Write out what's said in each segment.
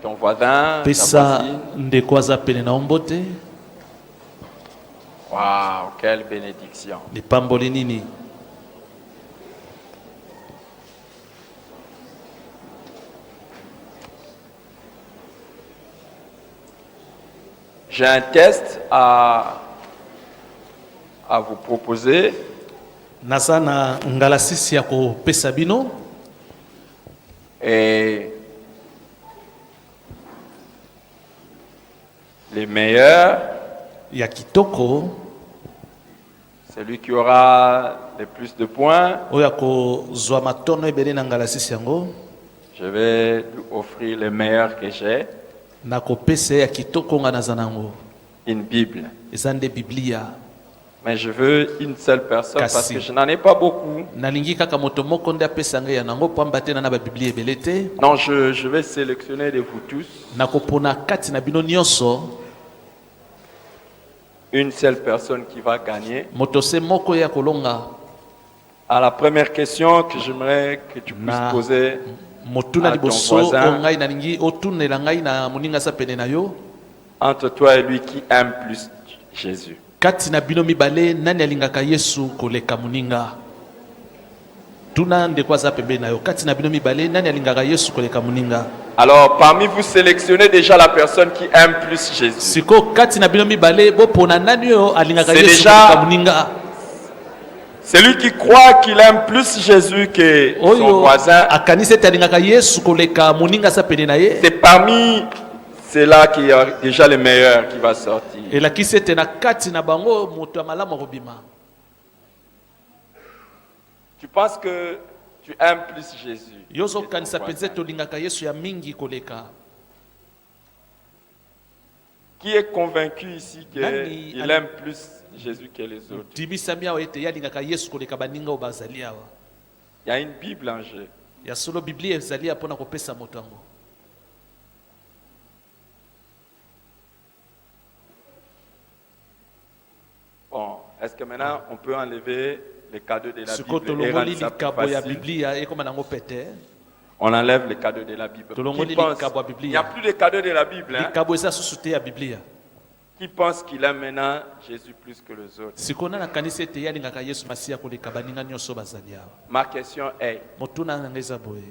ton voisin, ta pesa voisine. ndeko aza pene na ombote. Waouh, quelle bénédiction. Lipamboli nini. J'ai un test à vous proposer. Naza na ngalasisi ya kopesa bino. Et les meilleurs, Ya kitoko. celui qui aura le plus de points, Oya ko zwa matono ebele na ngalasisi yango. je vais lui offrir le meilleur que j'ai, Na kopesa ya kitoko nga naza nango. une Bible. Eza nde Biblia. Mais je veux une seule personne parce Kasi. que je n'en ai pas beaucoup. Nalingi kaka moto moko nde apesa ngai ya nango pamba te na ba Biblia ebele te. Non, je vais sélectionner de vous tous Na kopona kati na bino nyonso. une seule personne qui va gagner. Moto se moko ya kolonga. À la première question que j'aimerais que tu puisses poser motuna à ton liboso voisin, ngai nalingi otunela ngai na moninga sa pene na yo. entre toi et lui, qui aime plus Jésus? Kati na bino mibale nani alingaka Yesu koleka moninga? Tuna ndeko aza pembe na yo. Kati na bino mibale nani alingaka Yesu koleka moninga? Alors, parmi vous, sélectionnez déjà la personne qui aime plus Jésus. Siko kati na bino mibale bo pona nani yo alingaka C'est Yesu déjà- koleka moninga? Celui qui croit qu'il aime plus Jésus que son Oyo voisin, akanise te alingaka Yesu koleka moninga sa pene na ye. c'est parmi ceux-là qui a déjà le meilleur qui va sortir. Elakisi ete na kati na bango moto ya malamu akobima. Tu penses que tu aimes plus Jésus Yo que ton ozokanisa voisin. penza tolingaka Yesu ya mingi koleka. Qui est convaincu ici Nani qu'il ali- aime plus Jésus que les autres? Tibisami awa ete yalingaka Yesu koleka baninga oyo bazali awa. Il y a une Bible en jeu. Ya solo Biblia ezali ya mpona kopesa moto yango. Bon, est-ce que maintenant on peut enlever les cadeaux de la Siko Bible et tolongoli rendre ça plus likabo ya facile? Biblia ekoma nango pete. On enlève les cadeaux de la Bible. Tolongoli Qui pense- likabo ya Biblia. Il n'y a plus de cadeaux de la Bible. Hein? Likabo eza susu te ya Biblia. Qui pense qu'il aime maintenant Jésus plus que les autres? Siko na nakanisi ete yalingaka Yesu masiya koleka baninga nyonso bazali awa. Ma question est, Motuna nanga eza boye.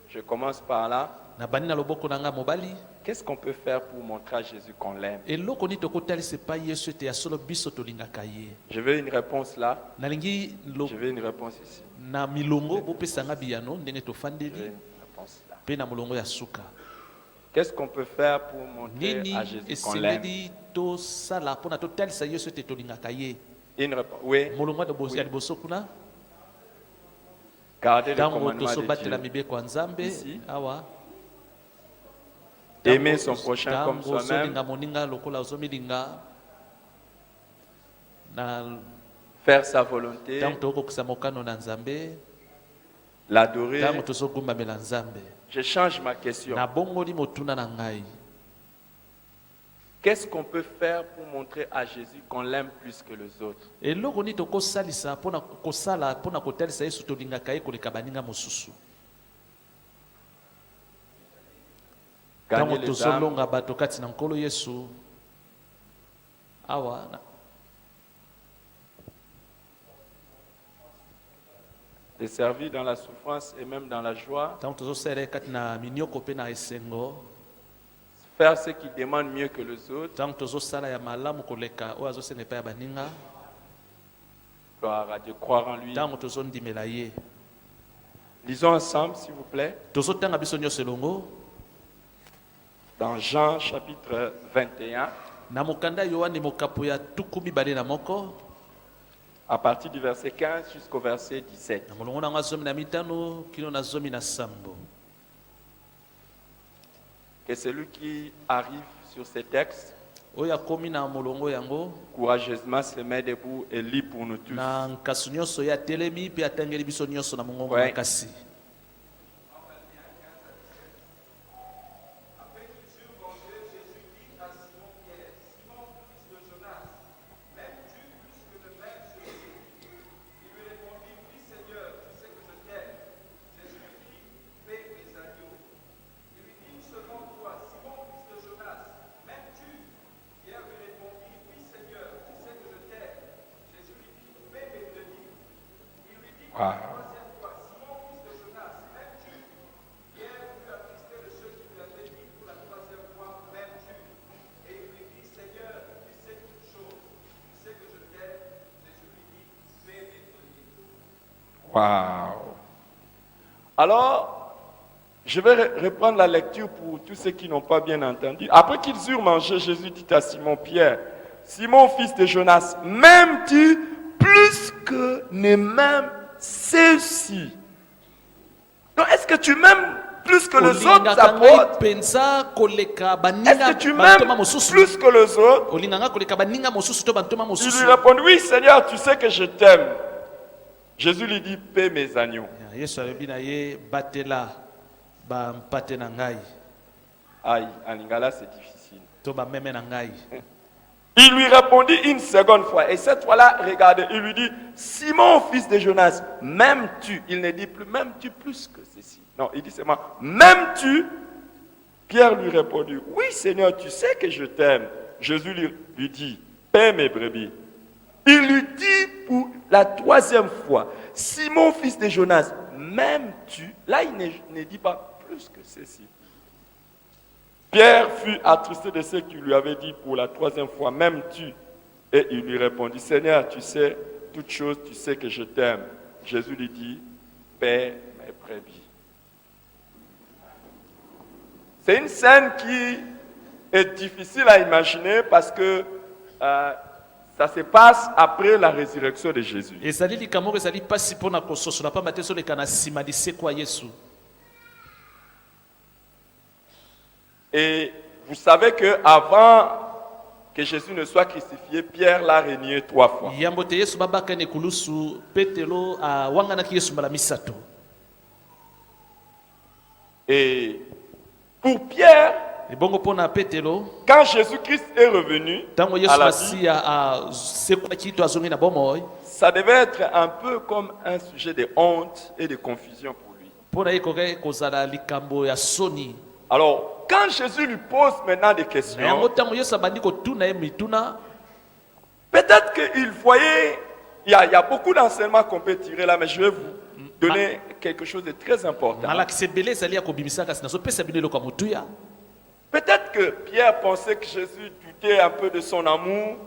je commence par là, Na bani na loboko nanga mobali. qu'est-ce qu'on peut faire pour montrer à Jésus qu'on l'aime? Eloko nini tokotalisa epai Yesu ete ya solo biso tolingaka ye. Je veux une réponse là, Nalingi je veux une réponse ici, na milongo bopesanga biyano ndenge je veux tofandeli une réponse là. mpe na molongo ya suka. Qu'est-ce qu'on peut faire pour montrer Nini à Jésus qu'on l'aime? esengeli tosala mpona totalisa Yesu ete tolingaka ye. Une réponse, oui, Molongo ya liboso kuna garder les ntango commandements tozobatela de Dieu. mibeko ya Nzambe Ici. awa. Aimer son prochain comme Ntango soi-même, ozolinga moninga lokola ozomilinga na faire sa volonté, ntango tokokisa mokano na Nzambe, l'adorer. ntango tozogumbamela Nzambe. Je change ma question. Nabongoli motuna na ngai. Qu'est-ce qu'on peut faire pour montrer à Jésus qu'on l'aime plus que les autres? Eloko nini tokosalisa mpona kosala mpona kotalisa Yesu tolingaka ye koleka baninga mosusu. Gagner Ntango les âmes, tozolonga bato kati na nkolo Yesu awa les servir dans la souffrance et même dans la joie, ntango tozosala ye kati na minioko mpe na esengo, faire ce qui demande mieux que les autres. ntango tozosala ya malamu koleka oyo azosenga epai ya baninga, Gloire à Dieu, croire en lui. ntango tozondimela ye. Lisons ensemble, s'il vous plaît, Tozotanga biso nyonso elongo dans Jean chapitre 21, na mokanda Yohane mokapo ya tuku mibale na moko à partir du verset 15 jusqu'au verset 17. na molongo nango azomi na mitano kino na zomi na sambo. Que celui qui arrive sur ces textes, Oyo akomi na molongo yango courageusement se met debout et lit pour nous tous. na nkasu nyonso ya telemi mpe atangeli biso nyonso na mongongo Ouais. makasi. Wow. Wow. Alors, je vais reprendre la lecture pour tous ceux qui n'ont pas bien entendu. Après qu'ils eurent mangé, Jésus dit à Simon-Pierre, Simon, fils de Jonas, m'aimes-tu plus que ne m'aiment ceux-ci? Donc, est-ce que tu m'aimes plus que les autres apôtres? Est-ce que tu m'aimes plus que les autres? Il lui répond, oui Seigneur, tu sais que je t'aime. Jésus lui dit, paie mes agneaux. Aïe, en lingala c'est difficile. Il lui répondit une seconde fois. Et cette fois-là, regardez, il lui dit, Simon, fils de Jonas, m'aimes-tu? Il ne dit plus, m'aimes-tu plus que ceci? Non, il dit seulement, m'aimes-tu? Pierre lui répondit, oui Seigneur, tu sais que je t'aime. Jésus lui dit, paie mes brebis. Il lui dit pour la troisième fois, Simon, fils de Jonas, m'aimes-tu? Là, il ne dit pas plus que ceci. Pierre fut attristé de ce qu'il lui avait dit pour la troisième fois, m'aimes-tu? Et il lui répondit, Seigneur, tu sais toutes choses, tu sais que je t'aime. Jésus lui dit, paie mes brebis. C'est une scène qui est difficile à imaginer parce que ça se passe après la résurrection de Jésus. Et vous savez qu'avant que Jésus ne soit crucifié, Pierre l'a renié 3 fois. Et pour Pierre, quand Jésus-Christ est revenu à la vie, ça devait être un peu comme un sujet de honte et de confusion pour lui. Alors, quand Jésus lui pose maintenant des questions, peut-être qu'il voyait, il y a beaucoup d'enseignements qu'on peut tirer là, mais je vais vous donner quelque chose de très important. Peut-être que Pierre pensait que Jésus doutait un peu de son amour.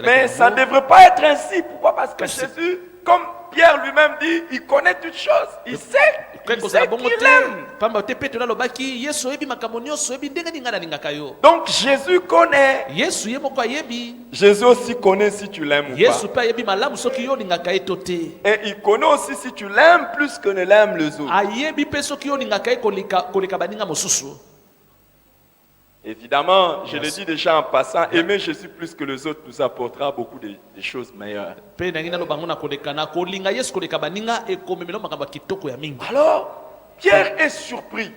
Mais ça ne devrait pas être ainsi. Pourquoi? Parce que Jésus, comme Pierre lui-même dit, il connaît toutes choses. Il sait qu'il aime. Donc Jésus connaît. Jésus aussi connaît si tu l'aimes ou pas. Et il connaît aussi si tu l'aimes plus que ne l'aiment les autres. Évidemment, je le dis déjà en passant, aimer Jésus plus que les autres nous apportera beaucoup de choses meilleures. Alors, Pierre est surpris.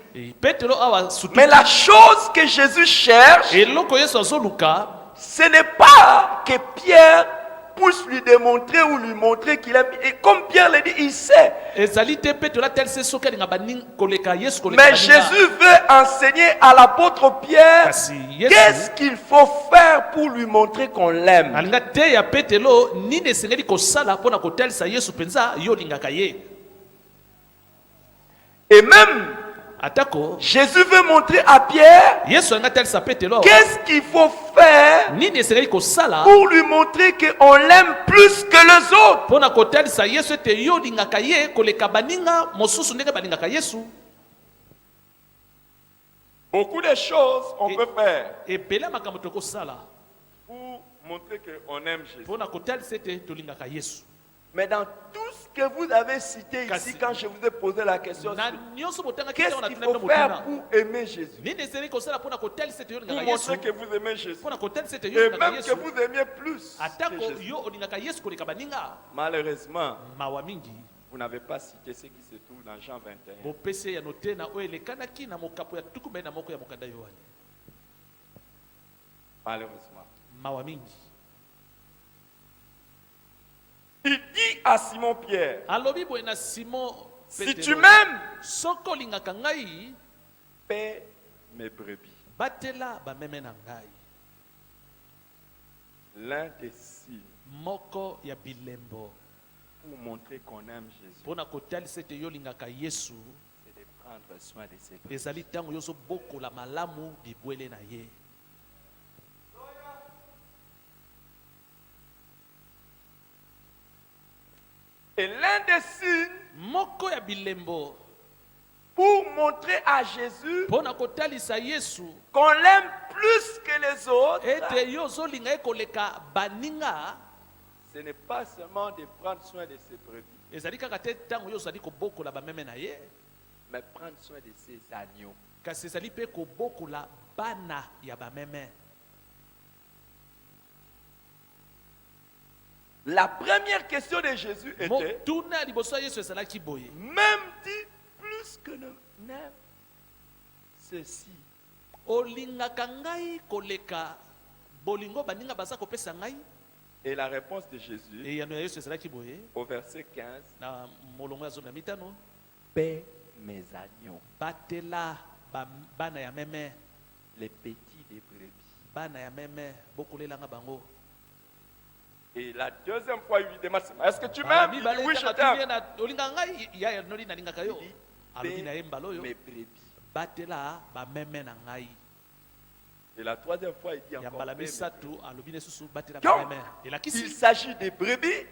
Mais la chose que Jésus cherche, ce n'est pas que Pierre puisse lui démontrer ou lui montrer qu'il aime. Et comme Pierre l'a dit, il sait. Mais Jésus veut enseigner à l'apôtre Pierre qu'est-ce qu'il faut faire pour lui montrer qu'on l'aime. Et même Jésus veut montrer à Pierre qu'est-ce qu'il faut faire pour lui montrer qu'on l'aime plus que les autres. Beaucoup de choses on peut faire pour montrer qu'on aime Jésus. Mais dans tout ce que vous avez cité ici, quand je vous ai posé la question, qu'est-ce qu'il faut faire pour aimer Jésus? Pour montrer que vous aimez Jésus. Et même que vous aimiez plus que Jésus. Malheureusement, vous n'avez pas cité ce qui se trouve dans Jean 21. Malheureusement. Il dit à Simon-Pierre, si tu m'aimes, paie mes brebis. L'un des signes moko ya bilembo pour montrer qu'on aime Jésus, mpona kotalisa ete yo olingaka yesu c'est de prendre soin de ses brebis. ezali ntango yo ozobokola malamu bibwele na ye. Et l'un des signes moko ya bilembo pour montrer à Jésus mpona kotalisa yesu qu'on l'aime plus que les autres, ete yo ozolinga ye koleka baninga, ce n'est pas seulement de prendre soin de ses brebis, ezali kaka te ntango yo ozali kobokola bameme na ye, mais prendre soin de ses agneaux. kasi ezali mpe kobokola bana ya bameme. La première question de Jésus était, motuna ya liboso ya yesu ezalaki boye, même dit plus que n'aime ceci. olingaka ngai koleka bolingo baninga baza kopesa ngai? Et la réponse de Jésus, eyano ya yesu ezalaki boye au verset 15, na molongo ya 15: paie mes agneaux, batela bana ya meme, les petits des brebis. bana ya meme bokolelanga bango. Et la deuxième fois, il lui demande, est-ce que tu m'aimes? Il dit, oui, je t'aime. olingaka ngai? ya noli nalingaka yo. Il dit, alobi na ye mbala paie oyo, mes brebis. batela bameme na ngai. Et la troisième fois, il dit ya encore, mbala paie mes misatu alobi na lisusu batela Donc, bameme. il elakisi s'agit des brebis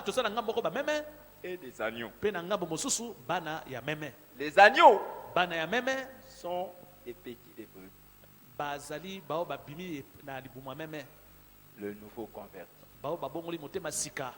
tosala ngambo moko bameme et des agneaux. mpe na ngambo mosusu bana ya meme. Les agneaux bana ya meme sont des petits des brebis, bazali bao babimi na libumu ya meme, le nouveau converti. bao babongoli motema sika.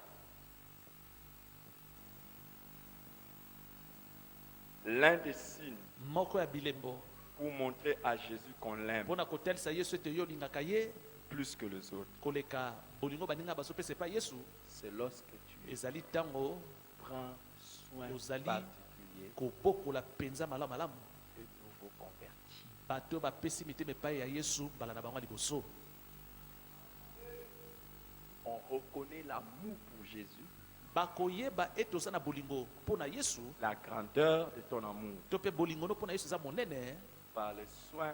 L'un des signes moko ya bilembo pour montrer à Jésus qu'on l'aime mpona kotalisa yesu ete yo olingaka ye plus que les autres, koleka bolingo baninga bazopesa epai yesu, c'est lorsque tu ezali ntango prends soin Ozali particulier kobokola penza malamu malamu de nouveaux convertis. bato bapesi mitema epai ya yesu mbala na bango ya liboso. On reconnaît l'amour pour Jésus, bakoyeba ete oza na bolingo mpona yesu, la grandeur de ton amour, to mpe bolingo no mpona yesu eza monene par les soins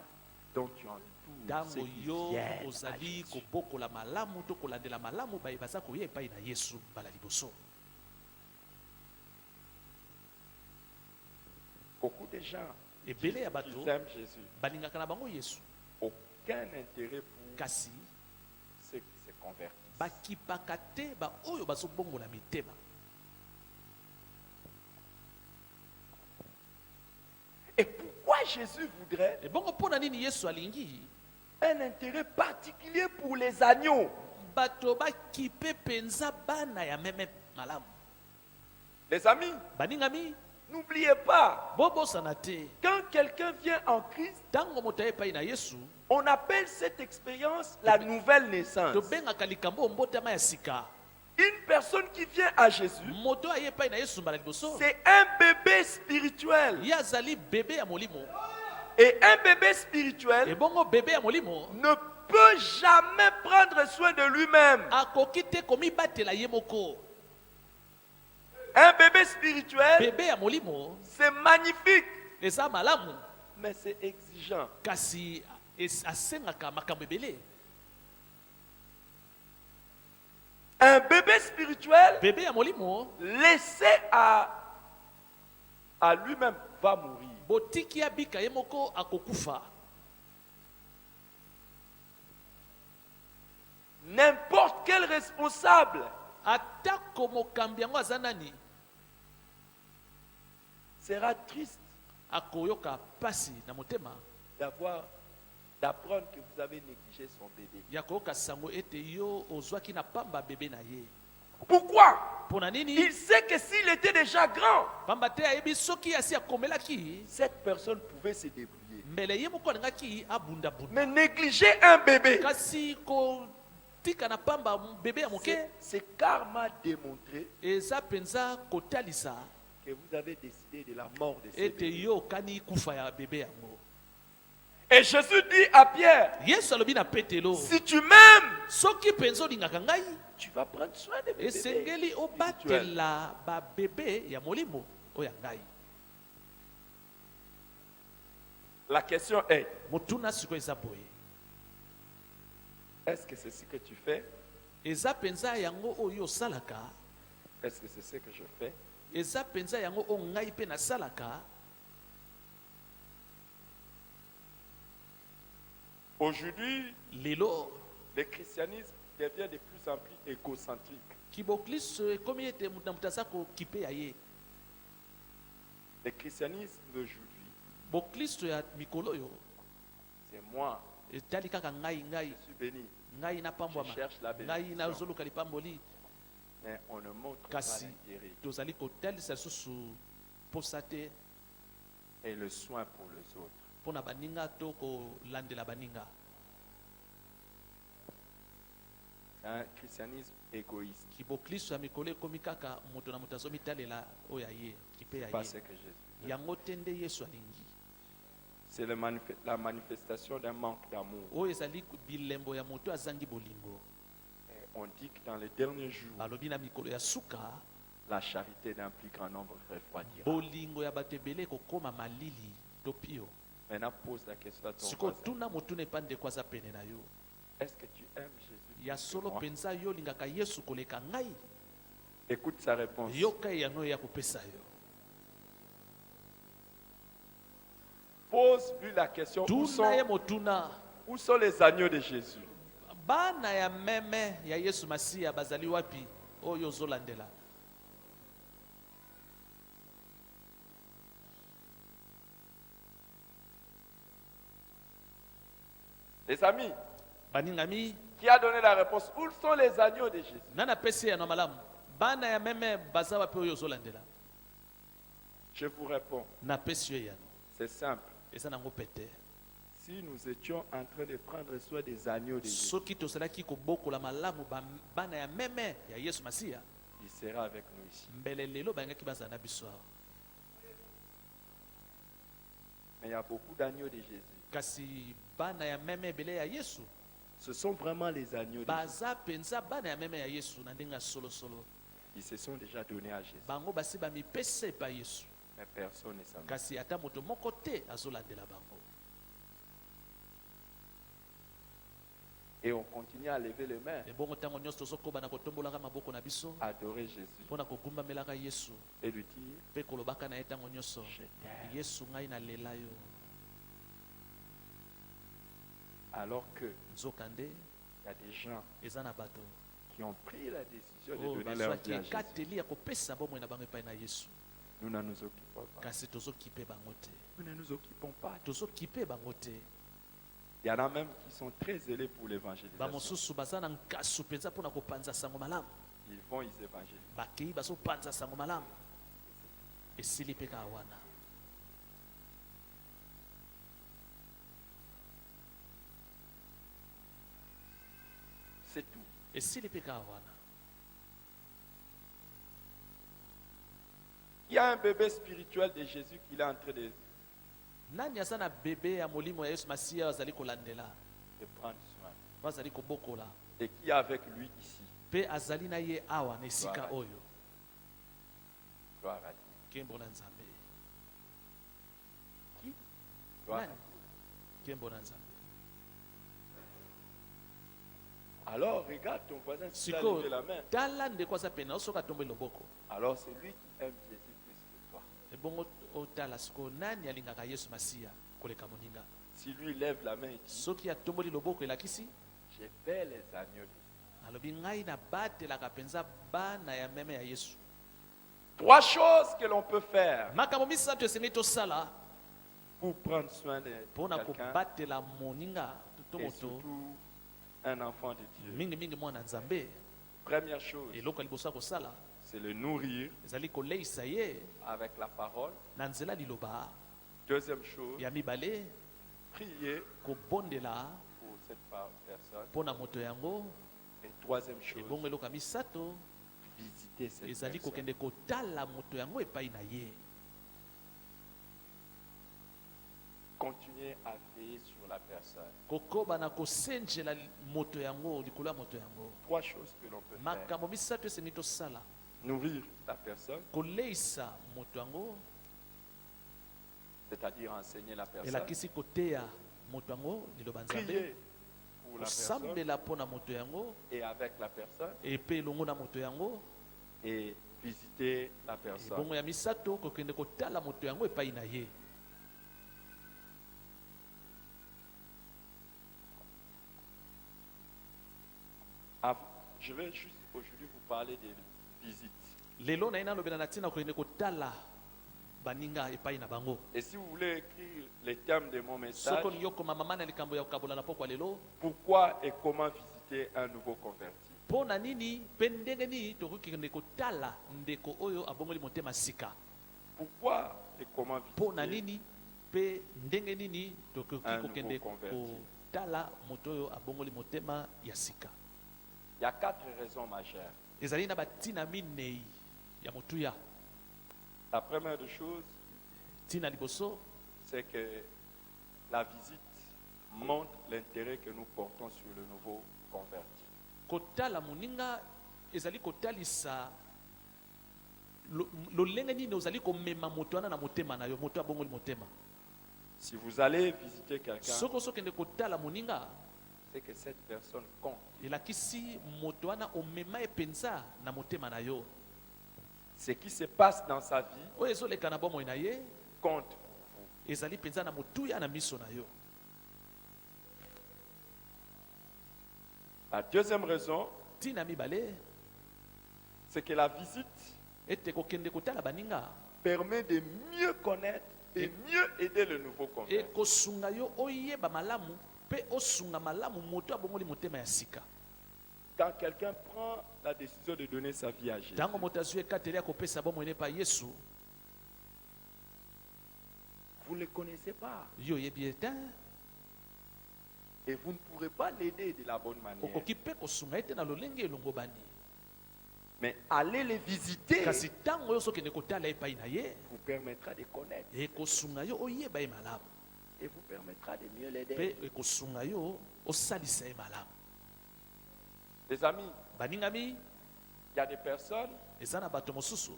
dont tu entoures ntango ceux qui yo viennent à ozali Jésus. kobokola malamu to kolandela malamu baye baza koya epai na yesu mbala liboso. Beaucoup de gens ebele ya qui bato aiment Jésus, balingaka na bango yesu, aucun intérêt pour kasi ceux qui se convertissent. bakipaka te baoyo bazobongola mitema. Et pourquoi Jésus voudrait ebongo mpona nini yesu alingi un intérêt particulier pour les agneaux? bato bakipe penza bana ya meme malamu? Les amis, baningami, n'oubliez pas, bobosana te, quand quelqu'un vient en Christ, ntango moto aye epai na yesu on appelle cette expérience la nouvelle naissance. tobengaka likambo ombotama ya sika. Une personne qui vient à Jésus, moto aye epai na yesu mbala liboso c'est un bébé spirituel. ye azali bebe ya molimo, Et un bébé spirituel ebongo bebe ya molimo ne peut jamais prendre soin de lui-même. akoki te komibatela ye moko. Un bébé spirituel, bebe ya molimo c'est magnifique, eza malamu, mais c'est exigeant. kasi asengaka makambo ebele. Un bébé spirituel, bebe ya molimo laissé à lui-même, va mourir. botiki abika ye moko akokufa. N'importe quel responsable atako mokambi yango aza nani sera triste akoyoka pasi na motema d'apprendre que vous avez négligé son bébé. ya koyoka sango ete yo ozwaki na pamba bebe na ye. Pourquoi? mpona nini? Il sait que s'il était déjà grand, pamba te ayebi soki asi akomelaki cette personne pouvait se débrouiller. mbele ye moko alingaki abundabunda, Mais négliger un bébé, kasi kotika na pamba bebe ya moke c'est karma démontré eza mpenza kotalisa que vous avez décidé de la mort de ce ete bébé. yo okani kufa ya bebe yango. Et Jésus dit à Pierre, yesu alobi na petelo, si tu m'aimes, soki mpenza olingaka ngai tu vas prendre soin de mes esengeli bébés. obatela babebe ya molimo oyo ya ngai. La question est, motuna sikoyo eza boye, est-ce que c'est ce que tu fais? eza penza yango oyo osalaka, est-ce que c'est ce que je fais? eza penza yango o ngai pe nasalaka. Aujourd'hui, Lelo le christianisme devient de plus en plus égocentrique. kibokliso ekomi ete mutu na mutu aza kokipe ya ye. Le christianisme d'aujourd'hui, Bokliso ya mikolo oyo c'est moi, etali kaka ngai je suis béni. ngai napambwama, Je cherche la ngai bénédiction. nazoluka lipamboli. Mais on ne montre pas Kasi l'intérêt tozali kotalisa lisusu posa te et le soin pour les autres. mpo na baninga to kolandela baninga. C'est un christianisme égoïste. Kibokliso ya mikolo ekomi kaka moto na moto azomitalela oyo ya ye kipe ya Pas ye. ce que Jésus veut. Yango te nde Yesu alingi. C'est la manifestation d'un manque d'amour. Oyo ezali bilembo ya moto azangi bolingo. Et on dit que dans les derniers jours, Balobi na mikolo ya suka la charité d'un plus grand nombre refroidira. bolingo ya bato ebele ekokoma malili to pio. Maintenant, pose la question à ton Siko voisin. tuna motuna epande kwa aza pene na yo. Est-ce que tu aimes Jésus Ya plus que solo moi? penza yo lingaka Yesu koleka ngai. Écoute sa réponse. Yoka yango ya kopesa yo. Pose-lui la question. Tuna ye motuna. Où sont les agneaux de Jésus? Bana ya meme ya Yesu Masiya bazali wapi oyo ozolandela? Les amis, Baningami qui a donné la réponse? Où sont les agneaux de Jésus? nana pesi ya no malamu. Bana ya meme baza wapi oyo ozolandela? Je vous réponds. Na pesi yo yano. C'est simple. Eza nango pete. Si nous étions en train de prendre soin des agneaux de Jésus, Soki tozalaki kobokola malamu bana ya meme ya Yesu Masiya, il sera avec nous ici. mbele lelo bayangaki bazala na biso awa. Mais il y a beaucoup d'agneaux de Jésus. Kasi bana ya meme ebele ya Yesu Ce sont vraiment les agneaux de Jésus. baza penza bana ya meme ya Yesu na ndenge ya solosolo. Ils se sont déjà donnés à Jésus. Bango basi bamipesa epa Yesu. Mais personne ne s'en met. Kasi ata moto moko te azolandela bango. Et on continue à lever les mains, Ebongo ntango nyonso tozokoba na kotombolaka maboko na biso adorer Jésus mpo na kogumbamelaka Yesu et lui dire, mpe kolobaka na ye ntango nyonso, je t'aime. Yesu ngai nalela yo. Alors que Nzokande il y a des gens eza na bato qui ont pris la décision de oyo donner leur bazwaki vie à Jésus. ekateli ya kopesa bomoi na bango epai na Yesu. Nous ne nous occupons pas. Kasi tozokipe bango te, Nous ne nous occupons pas. tozokipe bango te. Il y en a même qui sont très zélés pour l'évangélisation. Bamosusu baza na nkasu mpenza mpo na kopanza sango malamu, Ils vont, ils évangélisent. bakei bazopanza sango malamu, esili mpe kaka wana. C'est tout. Esili mpe kaka wana. Il y a un bébé spirituel de Jésus qu'il est en train de Nani aza na bebe ya molimo ya Yesu Masiya bazali kolandela, prendre soin. bazali kobokola, Et qui est avec lui ici. mpe azali na ye awa na esika Voilà. oyo. Gloire à Dieu. Nkembo na Nzambe. Gloire à Nani? Dieu. Nkembo na Nzambe. Alors regarde ton voisin si il a Siko levé la main. tala ndeko aza pene osoka tomboli loboko. Alors c'est lui qui aime Jésus plus que toi. Ebongo otala siko nani alingaka Yesu Masiya koleka moninga. Si lui lève la main et dit, Soki atomboli loboko elakisi, je paie les agneaux de Jésus. alobi ngai nabatelaka mpenza bana ya meme ya Yesu. Trois choses que l'on peut faire Makambo misato esengeli tosala pour prendre soin de mpo na quelqu'un kobatela moninga to et moto surtout un enfant de Dieu. mingimingi mwana Nzambe. Première chose, Eloko ya liboso ya kosala c'est le nourrir ezali koleisa ye avec la parole. na nzela liloba. Deuxième chose, Ya mibale prier kobondela pour cette personne. mpo na moto yango. Et troisième chose, Ebongo eloko ya misato visiter cette ezali personne. kokende kotala moto yango epai na ye. Continuer à veiller sur la personne. Kokoba na kosenjela moto yango likolo ya moto yango. Trois choses que l'on peut faire. Makambo misato esengeli tosala: Nourrir la personne, koleisa moto yango, c'est-à-dire enseigner la personne. elakisi koteya moto yango liloba Nzambe. Prier pour la personne kosambela mpo na moto yango et avec la personne epe elongo na moto yango. et visiter la personne. Bongo ya misato kokende kotala moto yango epai na ye. Je vais juste aujourd'hui vous parler des visites. Lelo na ina lobela na tina kokende kotala baninga epai na bango. Et si vous voulez écrire les termes de mon message, Soko nyoko mama na likambo ya kabola na pokwa lelo. pourquoi et comment visiter un nouveau converti? Po na nini pe ndenge nini tokokende kotala ndeko oyo abongoli motema sika. Pourquoi et comment Po na visiter nini pe ndenge nini tokoki un kokende nouveau converti? kotala moto oyo abongoli motema ya sika. Il y a 4 raisons majeures. Ezali na batina minei ya motuya. La première des choses, Tina liboso c'est que la visite montre l'intérêt que nous portons sur le nouveau converti. kotala moninga ezali kotalisa lolenge nini ozali komema moto wana na motema na yo, moto abongoli motema. Si vous allez visiter quelqu'un, Soko sokende kotala moninga c'est que cette personne compte. elakisi moto wana omema epenza na motema na yo. Ce qui se passe dans sa vie Oyo ezoleka na bomoi na ye compte pour vous. ezali penza na motuya na miso na yo. La deuxième raison, Tina mibale c'est que la visite ete kokende kotala baninga permet de mieux connaître et mieux aider le nouveau converti. ekosunga yo oyeba malamu pe osunga malamu moto abongoli motema ya sika. Quand quelqu'un prend la décision de donner sa vie à Jésus, Tango moto azwi ekateli ya kopesa bomoi ne pa Yesu, vous ne le connaissez pas yo oyebi ete et vous ne pourrez pas l'aider de la bonne manière. okoki mpe kosunga ete na lolenge elongo bani. Mais aller les visiter Kasi ntango oyo sokende kotala epai na ye vous permettra de connaître ekosunga yo oyeba ye malamu et vous permettra de mieux l'aider. mpe ekosunga yo osalisa ye malamu. Les amis, Baningami il y a des personnes eza na bato mosusu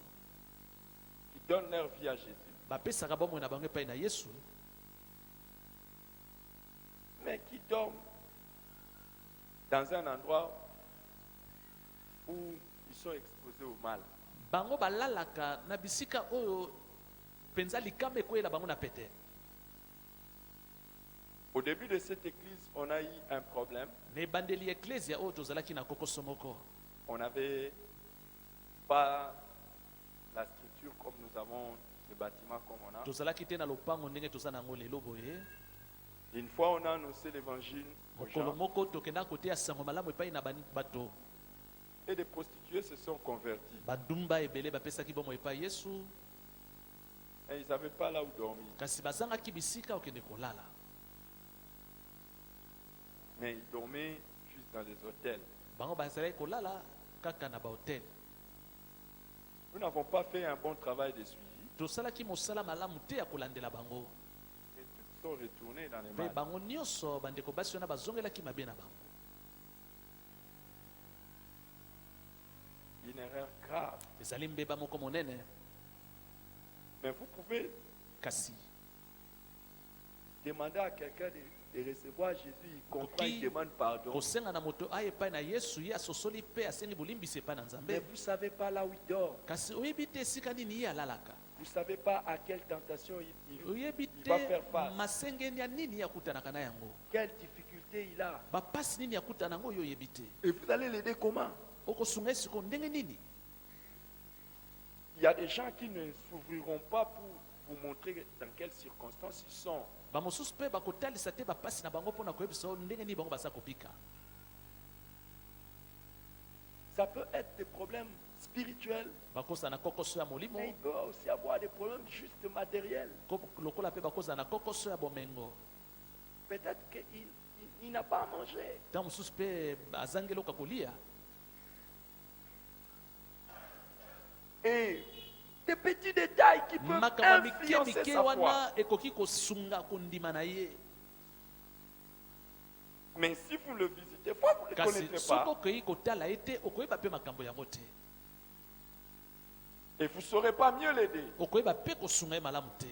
qui donnent leur vie à Jésus, bapesaka bomoi na bango epai na Yesu, mais qui dorment dans un endroit où ils sont exposés au mal. bango balalaka na bisika oyo penza likama ekweyela bango na pete. Au début de cette église, on a eu un problème. Na ebandeli eklesia oyo tozalaki na kokoso moko, On n'avait pas la structure comme nous avons le bâtiment comme on a. tozalaki te na lopango ndenge toza nango lelo boye. Une fois, on a annoncé l'évangile aux Mokolo gens moko tokenda koteya sango malamu epai na bato, et des prostituées se sont convertis. badumba ebele bapesaki bomoi epai Yesu, Et ils n'avaient pas là où dormir. kasi bazangaki bisika okende kolala. Mais ils dormaient juste dans les hôtels. Bango bazalaki kolala kaka na bahotel. Nous n'avons pas fait un bon travail de suivi. Tosalaki mosala malamu te ya kolandela bango, Et tous sont retournés dans les mpe mal. bango nyonso bandeko basi wana bazongelaki mabe na bango. Une erreur grave. Ezali mbeba moko monene. Mais vous pouvez Kasi demander à quelqu'un de recevoir Jésus. Il comprend, il Okoki demande pardon. kosenga na moto aye epai na Yesu ye asosoli mpe asengi bolimbisi epai na Mais Nzambe, vous ne savez pas là où il dort. kasi oyebi te esika nini ye alalaka, Vous ne savez pas à quelle tentation oyebi il va faire te face. masengeni ya nini yakutanaka na yango, Quelle difficulté il a. bapasi nini yakutana yango oyo oyebi te. Et vous allez l'aider comment? Okosunga esiko ndenge nini. Il y a des gens qui ne s'ouvriront pas pour vous montrer dans quelles circonstances ils sont. Bamosusu mpe bakotalisa te bapasi na bango mpona koyebisa yo ndenge nini bango baza kopika. Ça peut être des problèmes spirituels, Bakoza na kokoso ya molimo, mais il peut aussi avoir des problèmes juste matériels. lokola mpe bakoza na kokoso ya bomengo. Peut-être qu'il n'a pas à manger. Ntango mosusu mpe azangi eloko ya kolia, Et des petits détails qui peuvent makambo mike influencer mike sa foi. wana ekoki kosunga kondima na ye. Mais si vous le visitez, fois vous ne le Kasi connaîtrez soki pas. okoki kotala ye te okoyeba mpe makambo yango te, Et vous ne saurez pas mieux l'aider. okoyeba mpe kosunga ye malamu te.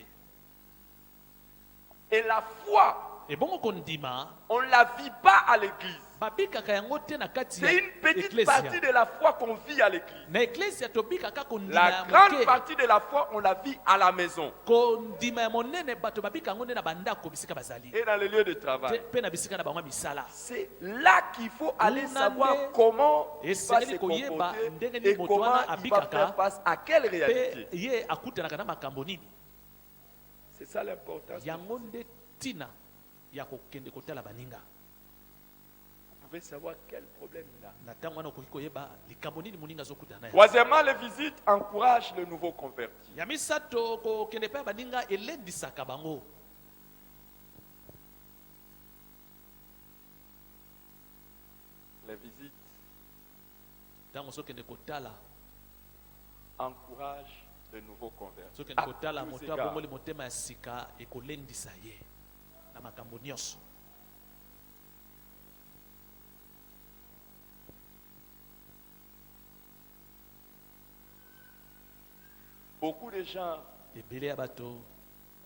Et la foi ebongo kondima on ne la vit pas à l'église. babikaka yango te na kati ya C'est une petite partie eklesia de la foi qu'on vit à l'église. na eklesia tobikaka kondima La ya grande moke partie de la foi, on la vit à la maison kondima ya monene bato babika yango nde na bandako bisika bazali et dans le lieu de travail. mpe na bisika na bango ya misala C'est là qu'il faut aller Kuna savoir nde comment il va esengeli se koyeba comporter ndenge et nini moto comment wana il va abikaka faire face à quelle mpe réalité. ye akutanaka na makambo nini C'est ça l'importance. yango nde ntina ya kokende kotala baninga Vous pouvez savoir quel problème il a. na ntango wana okoki koyeba likambo nini moninga azokutana na yango. Troisièmement, les visites encouragent le nouveau converti. ya misato kokende epai ya baninga elendisaka bango Les visites ntango ozokende kotala encouragent le nouveau converti. ozokende À kotala tous moto égards. abongoli motema ya sika ekolendisa ye na makambo nyonso Beaucoup de gens ebele ya bato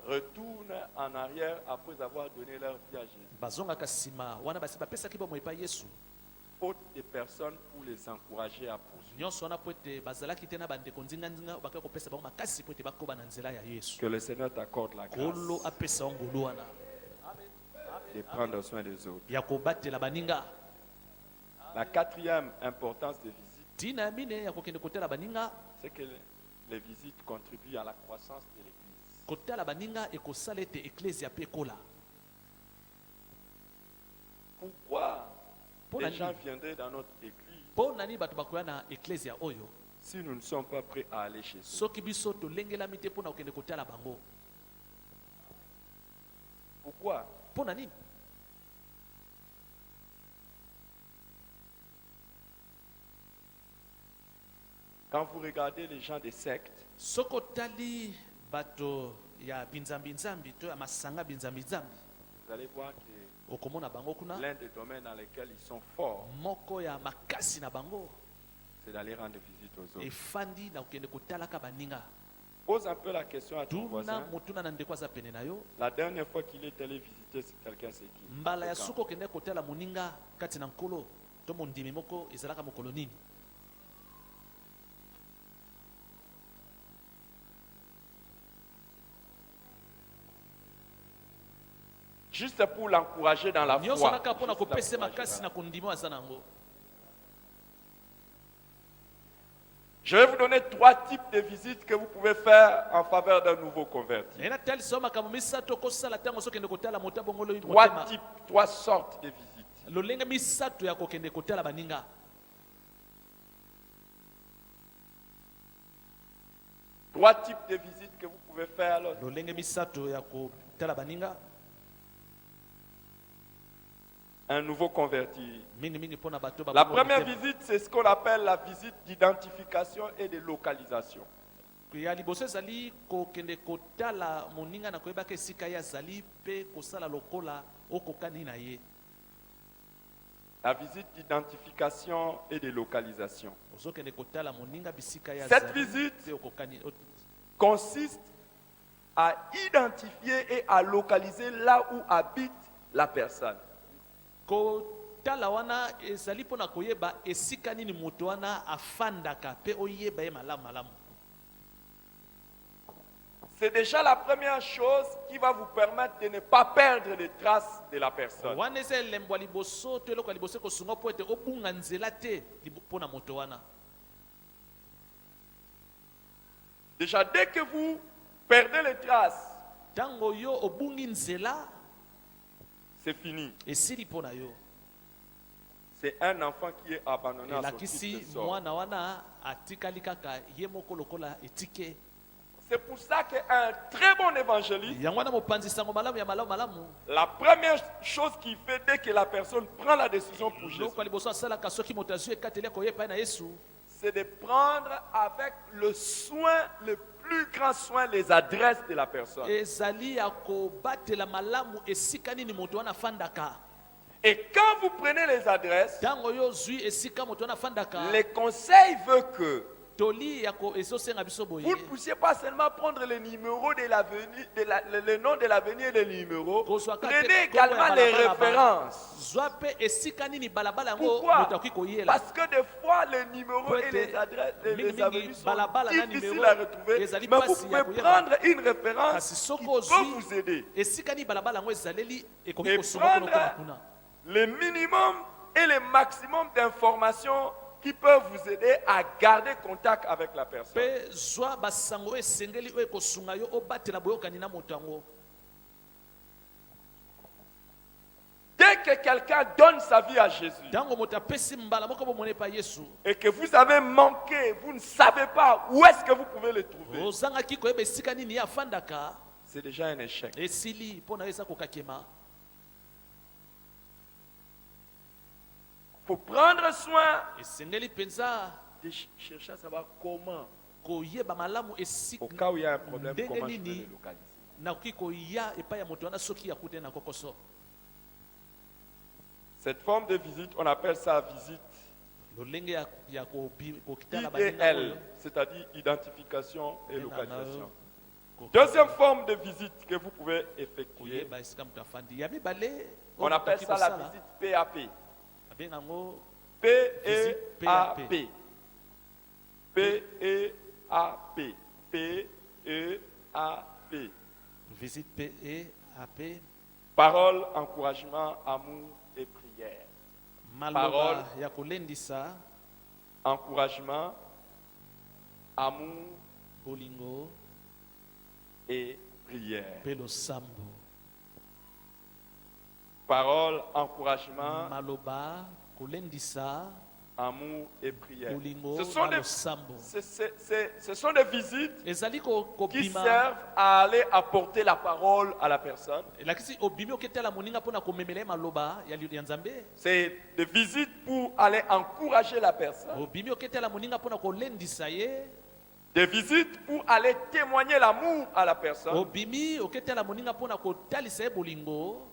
retournent en arrière après avoir donné leur vie à Jésus. bazongaka nsima wana basi bapesaki bomoi epai yesu Faute de personnes pour les encourager à poursuivre. nyonso wana po ete bazalaki te na bandeko nzinganzinga bakaki kopesa bango makasi po ete bakoba na nzela ya yesu Que le Seigneur t'accorde la kolo grâce apesa yo ngolu wana de prendre soin des autres. ya kobatela baninga La quatrième importance des visites, ntina ya mine ya kokende kotala baninga c'est que les visites contribuent à la croissance de l'Église. kotala baninga ekosala ete eklesia mpe ekola Pourquoi Pour les la gens nuit. viendraient dans notre Église mpo nani bato bakoya na eklesia oyo si nous ne sommes pas prêts à aller chez eux? soki biso tolengelami te mpo na kokende kotala bango Pourquoi? mpo na nini Quand vous regardez les gens des sectes, soki otali bato ya binzambi-nzambi to ya masanga binzambi-nzambi vous allez voir que okomona bango kuna l'un des domaines dans lesquels ils sont forts, moko ya makasi na bango c'est d'aller rendre visite aux autres. efandi na kokende kotalaka baninga Pose un peu la question à ton tuna voisin. motuna na ndeko aza pene na yo La dernière fois qu'il est allé visiter quelqu'un, c'est qui? mbala ya C'est quand? suki okende kotala moninga kati na nkolo to mondimi moko ezalaka mokolo nini Juste pour l'encourager dans la foi. nyonso naka mpo na Juste kopesa l'encourager makasi dans na la- kondima oyo aza nango Je vais vous donner 3 types de visites que vous pouvez faire en faveur d'un nouveau converti. naye natalisa yo makambo misato okosala ntango ozokende kotala moto abongolo 3 motema types, 3 sortes de visites. lolenge misato ya kokende kotala baninga 3 types de visites que vous pouvez faire. Alors, lolenge misato ya kotala baninga un nouveau converti. mingimingi mpo na bato La babongolo première motema. visite, c'est ce qu'on appelle la visite d'identification et de localisation. ya liboso ezali kokende kotala moninga na koyebaka esika ye azali mpe kosala lokola okokani na ye La visite d'identification et de localisation ozokende kotala moninga bisika ye Cette azali visite mpe okokani consiste à identifier et à localiser là où habite la personne. kotala wana ezali mpo na koyeba esika nini moto wana afandaka mpe oyeba ye malamu malamu C'est déjà la première chose qui va vous permettre de ne pas perdre les traces de la personne. wana eza elembo ya liboso to eloko ya liboso ekosunga mpo ete obunga nzela te mpo na moto wana Déjà, dès que vous perdez les traces, ntango yo obungi nzela c'est fini. esili mpo na yo C'est un enfant qui est abandonné à son elakisi titre sort. mwana wana atikali kaka ye moko lokola etike C'est pour ça qu'un très bon évangéliste, yango wana mopanzi sango malamu ya malamu malamu la première chose qu'il fait dès que la personne prend la décision pour Jésus, loko ya liboso asalaka soki moto azwi ekateli ya koya epai na yesu c'est de prendre avec le soin, le plus grand soin, les adresses de la personne. ezali ya kobatela malamu esika nini moto wana afandaka Et quand vous prenez les adresses, ntango yo ozwi esika moto wana afandaka le conseil veut que toli yako ezosenga biso boye. Vous ne poussiez pas seulement prendre les numéros de l'avenir, le nom de l'avenir et les numéros. Prenez également les références. Zwa pe esika nini balabala ngo Pourquoi? moto akoki koyela. Parce que des fois, les numéros et les adresses et les avenues sont difficiles à retrouver. Mais vous pouvez prendre une référence qui peut vous aider. Esika ni balabala ngo ezaleli ekoki Et kosunga kuna prendre kuna. le minimum et le maximum d'informations qui peuvent vous aider à garder contact avec la personne. Pe zwa basango esengeli oyo ekosunga yo obatela boyokani na moto yango. Dès que quelqu'un donne sa vie à Jésus Tango moto apesi mbala moko bomone pa Yesu. et que vous avez manqué, vous ne savez pas où est-ce que vous pouvez le trouver, Ozangaki koyeba esika nini ya fandaka. c'est déjà un échec. Esili pona eza kokakema. Il faut prendre soin Esengeli penza de chercher à savoir comment, koyeba malamu esika au cas où il y a un problème, ndenge comment je peux nini le localiser. nakoki koya epai ya moto wana soki yakute na kokoso. Cette forme de visite, on appelle ça visite Lolenge ya kokitala baninga IDL, oyo. c'est-à-dire identification et Tena localisation. nayo Deuxième forme de visite que vous pouvez effectuer, koyeba esika moto afandi. Ya mibale on oyo appelle tokoki ça la kosala, visite PAP. babenga yango P-E-A-P. P-E-A-P. P-E-A-P. visite PEAP. Parole, encouragement, amour et prière. Maloba Parole. ya kolendisa Encouragement, amour bolingo et prière. pe losambo. Parole, encouragement, Maloba kolendisa amour et prière. bolingo Ce sont na des, losambo. ce sont des visites Ezali qui kobima servent à aller apporter la parole à la personne. lakisi obimi oketela moninga mpona komemela ye maloba ya nzambe. C'est des visites pour aller encourager la personne. Obimi oketela moninga mpona kolendisa ye. Des visites pour aller témoigner l'amour à la personne. Obimi oketela moninga mpona kotalisa ye bolingo.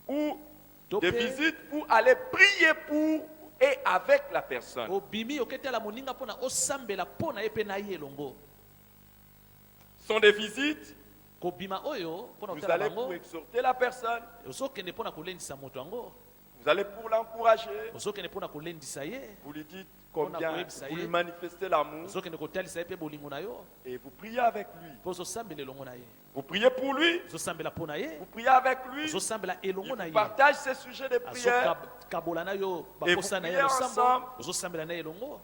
Ou To des pe visites pour aller prier pour et avec la personne. obimi oketela moninga mpona osambela mpona ye mpe na ye elongo. Ce sont des visites, Kobima oyo mpona vous kotala allez bango pour exhorter la personne, ozokende mpona kolendisa moto yango. vous allez pour l'encourager, Ozokende mpona kolendisa ye. vous lui dites combien, On a ça vous y est. lui manifestez l'amour Ozokende kotalisa ye mpe bolingo na yo et vous priez avec lui. mpo ozosambela elongo na ye. Vous priez pour lui, Ozosambela mpo na ye. vous priez avec lui, Ozosambela il elongo na vous ye. partage ses sujets de prière Kabola na yo Et baposa vous na ye priez losambo. ensemble. Ozosambela na ye elongo.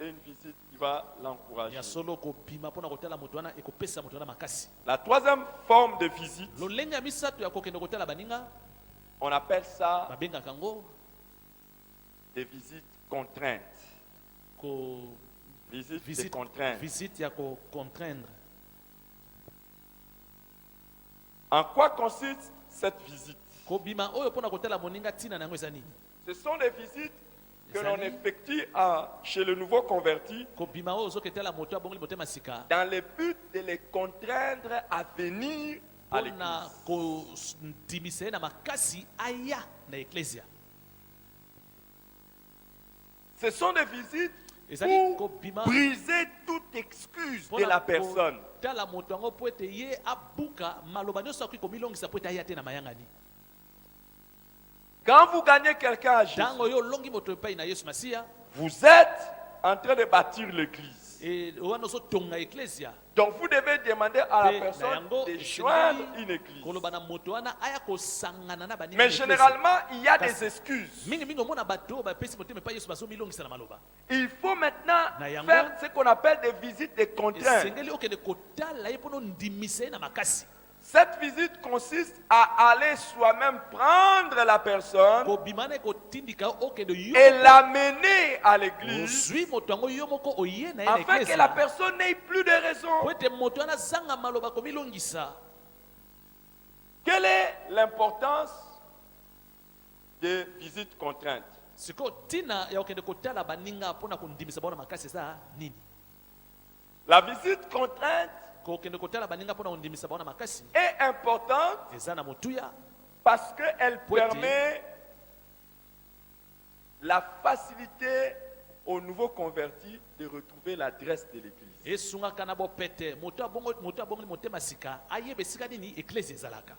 et une visite qui va l'encourager. Ya solo kobima mpona kotala moto wana ekopesa moto wana makasi. La troisième forme de visite, Lolenge ya misato ya kokende kotala baninga on appelle ça babengaka yango des visites contraintes. ko Visite de visite, contrainte. visite ya kocontraindre. En quoi consiste cette visite? Kobima oyo mpona kotala moninga ntina na yango eza nini? Ce sont des visites que Les l'on amis. effectue chez le nouveau converti Kobima oyo ozoketela moto abongeli motema sika dans le but de les contraindre à venir à mpona l'église. kondimisa ye na makasi aya na eklesia. Ce sont des visites Ezali pour kobima briser toute excuse de la personne. tala moto yango po ete ye abuka maloba nyonso akoki komilongisa po ete aya te na mayangani. Quand vous gagnez quelqu'un à Jésus, Ntango yo olongi moto epai na Yesu Masiya, vous êtes en train de bâtir l'église. wana ozotonga eklesia. Donc vous devez demander à la Pe na personne yango de joindre esengeli une église. koloba na moto wana aya kosangana na baninga Mais ya eklesia. généralement, il y a Kasi- des excuses. mingi omona bato oyo bapesi motema epai Yesu bazomilongisa na maloba. Il faut maintenant Na yango, faire ce qu'on appelle des visites de contrainte. esengeli okende kotala ye mpona ondimisa ye na makasi. Cette visite consiste à aller soi-même prendre la personne Kobima na ekotindika okende yo et moko l'amener à l'église ozwi moto yango yo moko oye na ye na afin que la eklesia personne n'ait plus de raison. po ete moto wana azanga maloba komilongisa. Quelle est l'importance des visites contraintes? sikoyo ntina ya kokende kotala baninga mpona kondimisa bango na makasi eza nini? La visite contrainte kokende kotala baninga mpona kondimisa bango na makasi est importante eza na motuya parce qu'elle Poétique. permet la facilité aux nouveaux convertis de retrouver l'adresse de l'église. esungaka na bopete moto abongoli motema sika ayeba esika nini eklesi ezalaka.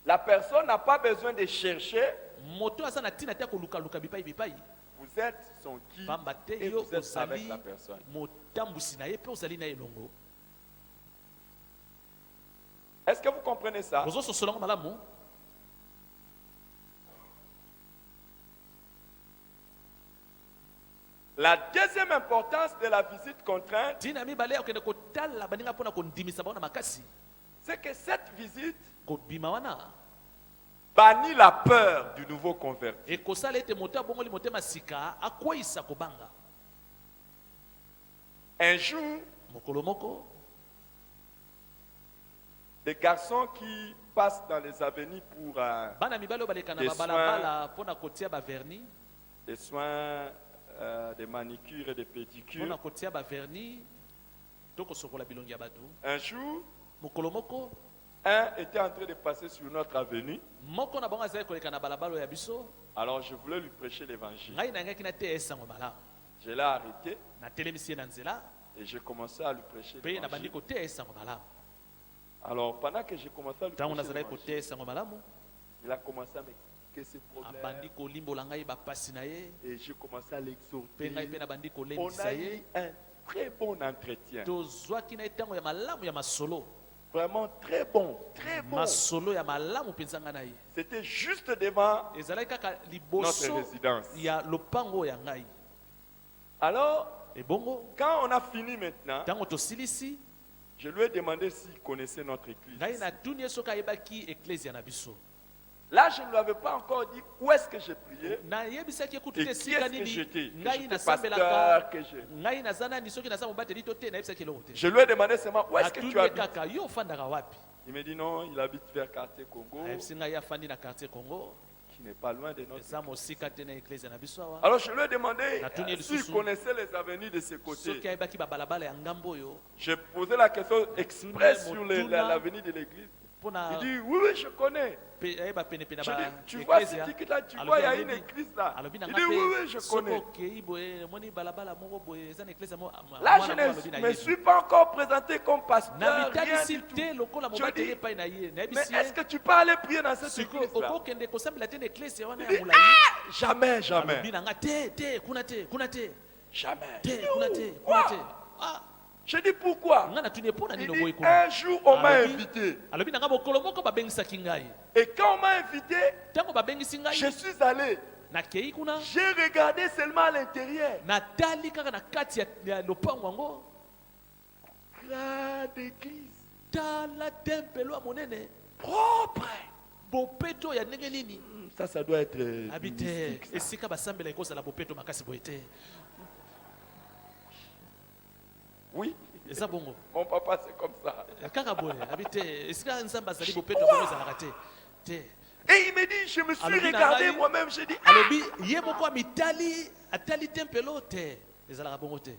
La personne n'a pas besoin de chercher. Moto aza na ntina te ya kolukaluka bipai. Vous êtes son guide pamba te et yo vous êtes avec ozali la personne. motambusi na ye mpe ozali na ye elongo. Est-ce que vous comprenez ça? ozososolango malamu. La deuxième importance de la visite contrainte, ntina mibale ya kokende kotala baninga mpona kondimisa bango na makasi c'est que cette visite kobima wana bannit la peur du nouveau converti. ekosala ete moto abongoli motema sika akweyisa kobanga. Un jour, mokolo moko des garçons qui passent dans les avenues pour bana mibale oyo baleka na des babalabala mpona kotia baverni des soins de manicure et de pédicure. mpona kotia baverni to kosokola bilongi ya bato. Un jour, mokolo moko un était en train de passer sur notre avenue. moko na bango azali koleka na balabala oyo ya biso. Alors je voulais lui prêcher l'évangile. ngai nangaki na te esango malamu Je l'ai arrêté natelemisi ye na nzela et j'ai commencé à lui prêcher mpe nabandi l'évangile. koteya esango malamu. Alors pendant que j'ai commencé à lui ntango prêcher nazalaki l'évangile, koteya esango malamu il a commencé à m'expliquer ses problèmes abandi kolimbola ngai bapasi na ye et j'ai commencé à mpe l'exhorter. ngai mpe nabandi On kolembisa a ye. eu un très bon entretien. tozwaki na ye ntango ya malamu ya masolo Vraiment très bon, très bon. masolo ya malamu mpenza ngai na ye. C'était juste devant ezalaki kaka notre liboso résidence. ya lopango ya ngai. Alors, ebongo quand on a fini maintenant, ntango tosilisi je lui ai demandé s'il connaissait notre église. ngai natuni ye soki ayebaki eklesia na biso. Là, je ne lui avais pas encore dit où est-ce que j'ai prié nayebisaki ye kutu et te qui esika est-ce que nini j'étais. Que ngai j'étais nasambelaka pasteur, que je... ngai naza nani soki naza mobateli to te nayebisaki eloko te. Je lui ai demandé seulement où est-ce que natuni tu ye habites. kaka yo ofandaka wapi. Il me dit non, il habite vers quartier Congo, ayebisi ngai afandi na quartier Congo qui n'est pas loin de notre eza église. mosika te na eklesia na biso awa. Alors je lui ai demandé Natuni s'il lisusu. connaissait les avenues de ce soki côté. ayebaki babalabala ya ngambo oyo J'ai posé la question express sur Motuna. l'avenue de l'église. mpona Il dit oui, oui, je connais. ayeba penepene Je ya dis, tu vois eklesia. ce là, tu Alobi vois, il y a alobi- une église là. alobi Il na dit nga oui, mpe oui, je soki connais. okei boye moni balabala moko boye eza na eklesia Là, je mwana moko alobi na ne me ye. suis pas encore présenté comme pasteur, na rien mitalisi du tout. te lokola Je mobateli dis, epai na ye mais nayebisi est-ce ye que tu peux aller prier dans cette siko église là? okokende kosambela te na eklesia wana Il ya dit, molai. ah, jamais, alobi jamais. na nga te kuna te Jamais. te Il dit, kuna où? te Quoi? kuna te. Ah, Je dis pourquoi? nga natuni ye mpona Il nini dit, oboyi kuna. un jour on m'a Alobi- invité. alobi na nga mokolo moko babengisaki ngai Et quand on m'a invité, ntango babengisi je ngai suis allé. nakei kuna J'ai regardé seulement à l'intérieur. natali kaka na kati ya lopango yango Grande église. tala tempelo ya monene Propre. bopeto ya ndenge nini. Ça doit être abi te mystique, ça. esika basambela ekozala bopeto makasi boye te. Oui, eza bongo mon papa c'est comme ça. kaka boye abi te esika nzambe azali bopeto bongo ezalaka te. Et il me dit, je me suis Alobi na regardé ngai- moi-même, j'ai dit, ah, alobi ye moko amitali atali tempelo te ezalaka bongo te.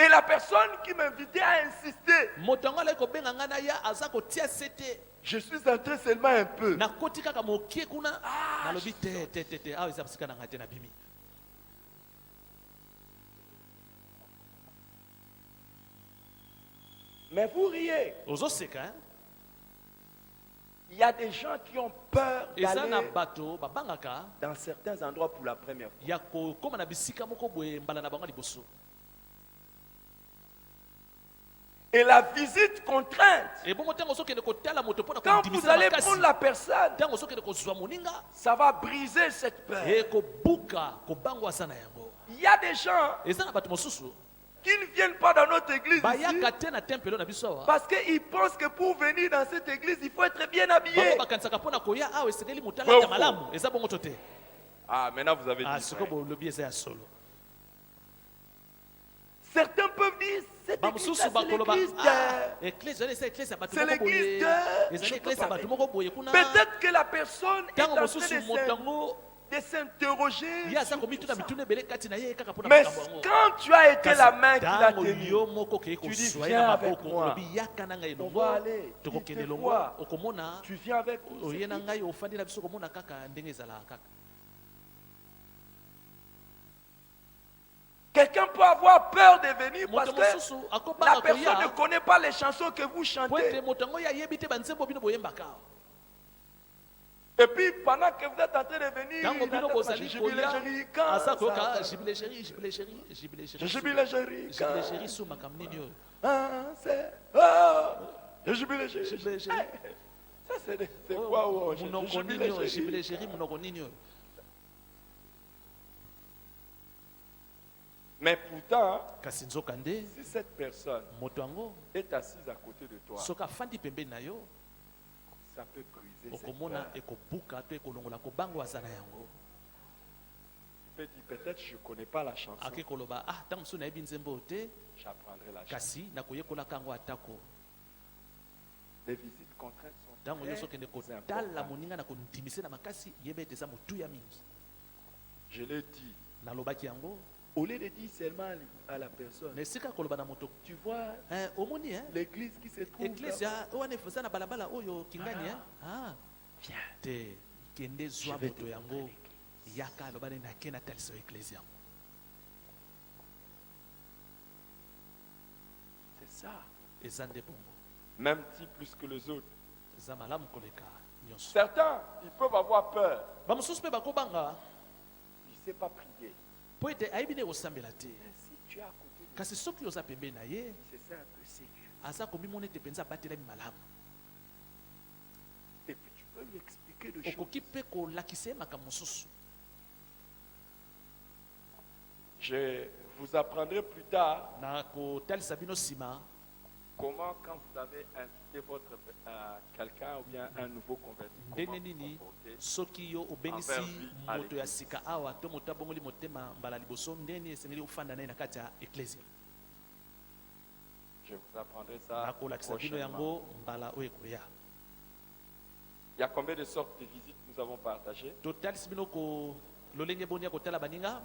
et la personne qui m'invitait a insisté. moto yango alaki kobenga ngai na ya aza kotia se te. Je suis entré seulement un peu. nakoti kaka mokie kuna nalobi te awa eza bisika na ngai te nabimi. Mais vous riez. ozoseka hein? Il y a des gens qui ont peur eza na d'aller bato babangaka dans certains endroits pour la première fois. ya kokóma na bisika moko boye mbala na bango liboso. Et la visite contrainte, ebongo ntango ozokende kotala moto mpona quand vous kondimisa allez makasi prendre la personne, ntango ozokende kozwa moninga ça va briser cette peur. ekobuka kobangwa aza na yango. Il y a des gens eza na bato mosusu qui ne viennent pas dans notre église bayaka ici te na tempelo na biso awa parce qu'ils pensent que pour venir dans cette église, il faut être bien bango habillé. bakanisaka mpona koya awa esengeli moto Faux, alata faux. malamu eza bongo to te. Ah, maintenant vous avez dit. siko vrai. bolobi eza ya solo. Certains peuvent dire, cette église, bamosusu c'est bakoloba l'église de... eklese wana eza eklese ya bato C'est moko boye l'église de- ezali Je peux eklese ya parler. bato moko boye kuna Peut-être que la personne est en ntango train mosusu de moto yango de s'interroger. ye aza sur komituna tout ça. mituna ebele kati na ye kaka mpona Mais makambo yango. quand tu as été la main qui l'a Ntango tenu, yo moko okei tu dis, koswa ye viens na avec maboko moi. olobi yaka na ngai On elongo va aller. tokokende Il te elongo voit. okomona Tu viens avec nous. oye c'est na tout. ngai ofandi na biso okomona kaka ndenge ezalaka kaka. Quelqu'un peut avoir peur de venir parce moto que mosusu la akobanga personne ne koya connaît pas les chansons que vous po ete chantez. moto yango ye ayebi te banzembo bino boyembaka. Et puis pendant que vous êtes en train de venir, Ntango il bino attend, kozali Jibile koya chéri, quand aza ça koyoka va? jibile chéri jibile chéri jibile chéri Jibile chéri, jibile quand chéri su makambo nini oyo ah, c'est Jibile chéri. jibile chéri Ça c'est quoi oh, munoko Jibile nini oyo chéri. jibile chéri munoko nini oyo. Mais pourtant, kasi nzoka nde si cette personne moto yango est assise à côté de toi, soki afandi pembeni na yo ça peut briser cette okomona peur. ekobuka to ekolongola kobango aza na yango. Tu peux dire peut-être je ne connais pas la chanson, ake koloba ah ntango mosusu nayebi nzembo te j'apprendrai la chanson. kasi nakoyekolaka yango atako. Les visites contraintes sont ntango nyonso okende très kotala importantes. moninga na kondimise na makasi yeba ete eza motuya mingi. Je l'ai dit. nalobaki yango Au lieu de dire seulement à la personne, na esika koloba na moto tu vois omoni l'église qui se trouve eglise là-bas. ya wana eza na balabala oyo kingani Viens, te kende je zwa vais moto te yango montrer l'église. yaka aloba nde nake natalisa yo eglise yango. C'est ça. eza nde bongo Même si plus que les autres. eza malamu koleka nyonso. Certains, ils peuvent avoir peur. bamosusu mpe bakobanga Il ne sait pas prier. mpo ete ayebi nde kosambela te Mais si tu es à côté de lui, kasi soki oza pembeni na ye c'est ça un peu séduit. aza komimona ete mpenza abatelami malamu Et puis tu peux lui expliquer des choses. okoki mpe kolakisa ye makambo mosusu. Je vous apprendrai plus tard na kotalisa bino nsima comment, quand vous avez invité votre quelqu'un ou bien un nouveau converti, comment ndenge vous nini comporter. soki yo obengisi Envers lui, à moto ya l'église. sika awa to moto abongoli motema mbala liboso ndenge nini esengeli kofanda na ye na kati ya eklesia. Je vous apprendrai ça nakolakisa bino prochainement. yango mbala oyo ekoya. Il y a combien de sortes de visites nous avons partagées? totalisi bino lolenge boni ya kotala baninga.